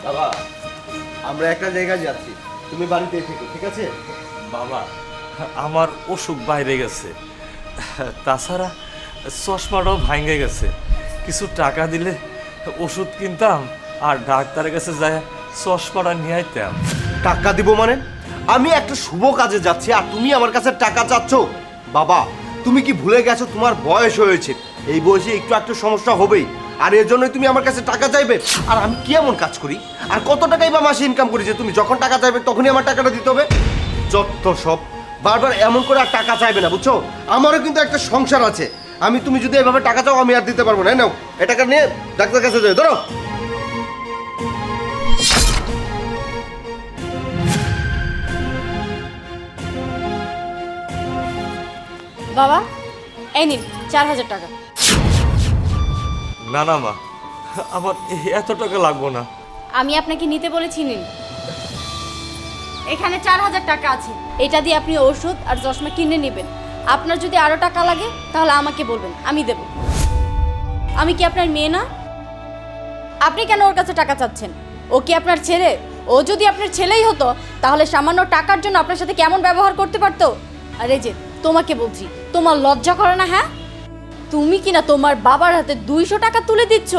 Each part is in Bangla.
বাবা, আমরা একটা জায়গায় যাচ্ছি, তুমি বাড়িতে থেকো, ঠিক আছে? বাবা, আমার অসুখ বাইরে গেছে, তাছাড়া চশমাটাও ভাঙে গেছে। কিছু টাকা দিলে ওষুধ কিনতাম আর ডাক্তারের কাছে যায় চশমাটা নিয়ে আইতাম। টাকা দিব মানে? আমি একটা শুভ কাজে যাচ্ছি আর তুমি আমার কাছে টাকা চাচ্ছ? বাবা, তুমি কি ভুলে গেছো তোমার বয়স হয়েছে? এই বয়সে একটু একটু সমস্যা হবেই, আর এর জন্যই তুমি আমার কাছে টাকা চাইবে? আর আমি কি এমন কাজ করি আর কত টাকাই বা মাসে ইনকাম করি যে তুমি যখন টাকা চাইবে তখনই আমার টাকাটা দিতে হবে? যত সব, বারবার এমন করে আর টাকা চাইবে না, বুঝছো? আমারও কিন্তু একটা সংসার আছে। তুমি যদি এভাবে টাকা চাও আমি আর দিতে পারবো না। নাও, এ টাকা নিয়ে ডাক্তার কাছে যাও, ধরো। বাবা, এই নিন 4000 টাকা। না না মা, আমার এত টাকা লাগবো না। আমি আপনাকে নিতে বলেছি, নিন। এখানে 4000 টাকা আছে, এটা দিয়ে আপনি ওষুধ আর চশমা কিনে নেবেন। আপনার যদি আরো টাকা লাগে তাহলে আমাকে বলবেন, আমি দেব। আমি কি আপনার মেয়ে না? আপনি কেন ওর কাছে টাকা চাচ্ছেন? ও কি আপনার ছেলে? ও যদি আপনার ছেলেই হতো তাহলে সামান্য টাকার জন্য আপনার সাথে কেমন ব্যবহার করতে পারতো? আরে যে তোমাকে বলছি, তোমার লজ্জা করে না? হ্যাঁ, তুমি কিনা তোমার বাবার হাতে 200 টাকা তুলে দিচ্ছ,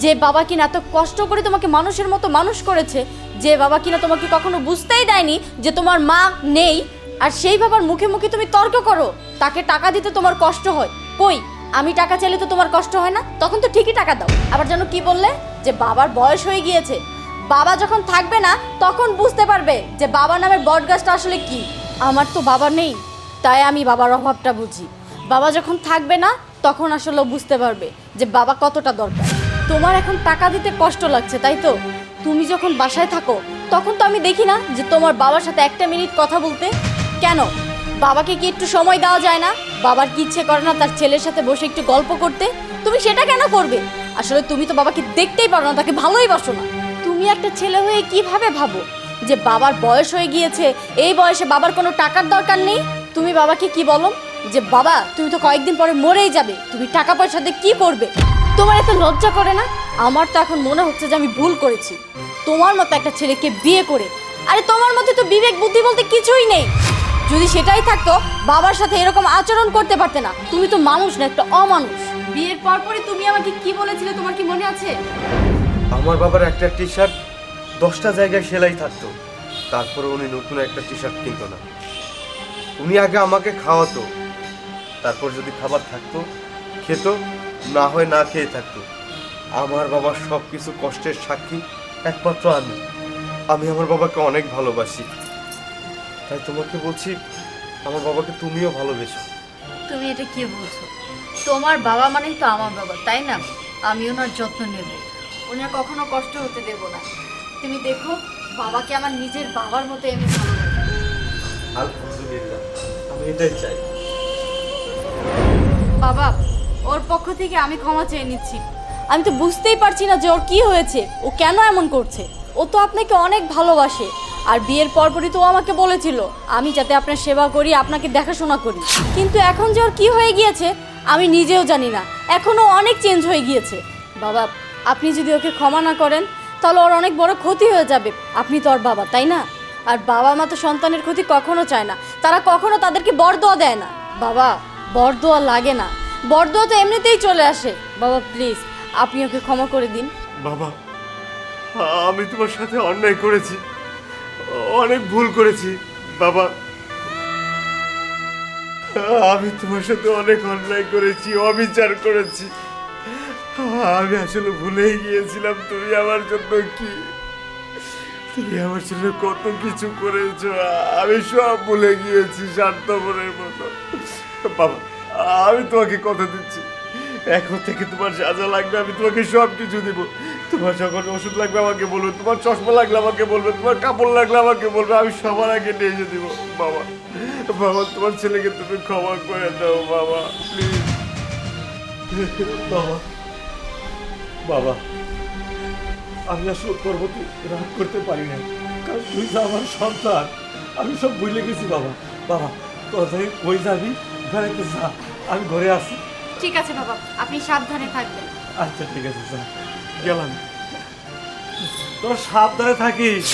যে বাবা কিনা এত কষ্ট করে তোমাকে মানুষের মতো মানুষ করেছে, যে বাবা কিনা তোমাকে কখনো বুঝতেই দেয়নি যে তোমার মা নেই, আর সেই বাবার মুখে মুখে তুমি তর্ক করো তাকে টাকা দিতে তোমার কষ্ট হয়। কই, আমি টাকা চাইলে তো তোমার কষ্ট হয় না? তখন তো ঠিকই টাকা দাও। আবার যেন কি বললে যে বাবার বয়স হয়ে গিয়েছে, বাবা যখন থাকবে না তখন বুঝতে পারবে যে বাবা নামের বটগাছটা আসলে কি। আমার তো বাবা নেই, তাই আমি বাবার অভাবটা বুঝি। বাবা যখন থাকবে না তখন আসলে বুঝতে পারবে যে বাবা কতটা দরকার। তোমার এখন টাকা দিতে কষ্ট লাগছে, তাই তো? তুমি যখন বাসায় থাকো তখন তো আমি দেখি না যে তোমার বাবার সাথে একটা মিনিট কথা বলতে। কেন, বাবাকে কি একটু সময় দেওয়া যায় না? বাবার কি ইচ্ছে করে না তার ছেলের সাথে বসে একটু গল্প করতে? তুমি সেটা কেন করবে? আসলে তুমি তো বাবাকে দেখতেই পারো না, তাকে ভালোই বাসো না। তুমি একটা ছেলে হয়ে কিভাবে ভাবো যে বাবার বয়স হয়ে গিয়েছে, এই বয়সে বাবার কোনো টাকার দরকার নেই? তুমি বাবাকে কি বলো যে বাবা তুমি তো কয়েকদিন পরে মরেই যাবে, তুমি টাকা পয়সা দিয়ে কি করবে? তোমার এত লজ্জা করে না? আমার তো এখন মনে হচ্ছে যে আমি ভুল করেছি তোমার মতো একটা ছেলেকে বিয়ে করে। আরে তোমার মধ্যে তো বিবেক বুদ্ধি বলতে কিছুই নেই। যদি সেটাই থাকতো বাবার সাথে এরকম আচরণ করতে পারতে না। তুমি তো মানুষ না, একটা অমানুষ। বিয়ের পরপরই তুমি আমাকে কি বলেছিলে, তোমার কি মনে আছে? আমার বাবার একটা টি শার্ট 10টা জায়গায় সেলাই থাকতো, তারপরে উনি নতুন একটা টি শার্ট কিনতো না। উনি আগে আমাকে খাওয়াতো, তারপর যদি খাবার থাকতো খেত, না হয় না খেয়ে থাকতো। আমার বাবার সব কিছু কষ্টের সাক্ষী একমাত্র আমি আমার বাবাকে অনেক ভালোবাসি। তাই তোমাকে বলছি, আমার বাবাকে তুমিও ভালোবেসো। তুমি এটা কি বলছো? তোমার বাবা মানেই তো আমার বাবা, তাই না? আমি ওনার যত্ন নেব, ওনার কখনো কষ্ট হতে দেব না। তুমি দেখো, বাবাকে আমার নিজের বাবার মতো আমি ভালোবাসি। আলহামদুলিল্লাহ, আমি এটাই চাই। বাবা, ওর পক্ষ থেকে আমি ক্ষমা চেয়ে নিচ্ছি। আমি তো বুঝতেই পারছি না যে ওর কি হয়েছে, ও কেন এমন করছে। ও তো আপনাকে অনেক ভালোবাসে, আর বিয়ের পরপরই তো ও আমাকে বলেছিল আমি যাতে আপনার সেবা করি, আপনাকে দেখাশোনা করি। কিন্তু এখন যে ওর কি হয়ে গিয়েছে আমি নিজেও জানি না। এখনও অনেক চেঞ্জ হয়ে গিয়েছে। বাবা, আপনি যদি ওকে ক্ষমা না করেন তাহলে ওর অনেক বড় ক্ষতি হয়ে যাবে। আপনি তো ওর বাবা, তাই না? আর বাবা মা তো সন্তানের ক্ষতি কখনো চায় না, তারা কখনো তাদেরকে বরদোয়া দেয় না। বাবা, বরদোয়া লাগে না, বরদোয়া তো এমনিতেই চলে আসে। বাবা প্লিজ, আপনি ওকে ক্ষমা করে দিন। বাবা, আমি তোমার সাথে অন্যায় করেছি, অনেক ভুল করেছি। বাবা, আমি তোমার সাথে অনেক অন্যায় করেছি, অবিচার করেছি। আমি আসলে ভুলেই গিয়েছিলাম তুমি আমার জন্য কি, তুমি আমার জন্য কত কিছু করেছো। আমি সব ভুলে গিয়েছি স্বার্থপরের মতো। বাবা, আমি তোমাকে কথা দিচ্ছি, এখন থেকে তোমার যা যা লাগবে আমি তোমাকে সব কিছু দিব। তোমার যখন ওষুধ লাগবে আমাকে বলবে, তোমার চশমা লাগলে আমাকে বলবে, তোমার কাপড় লাগলে আমাকে বলবে, আমি সবার আগে নিয়ে এসে দিব। বাবা, বাবা, তোমার ছেলেকে তুমি ক্ষমা করে দাও বাবা, প্লিজ। বাবা, বাবা, আমি আসলে তোর প্রতি রাগ করতে পারি না, কারণ তুই যে আমার সন্তান। আমি সব ভুলে গেছি বাবা। বাবা, তোর থেকে কই যাবি, বেড়াইতে যা, আমি ঘরে আসি। ঠিক আছে বাবা, আপনি সাবধানে থাকবেন। আচ্ছা ঠিক আছে স্যার, গেলাম। তোরা সাবধানে থাকিস।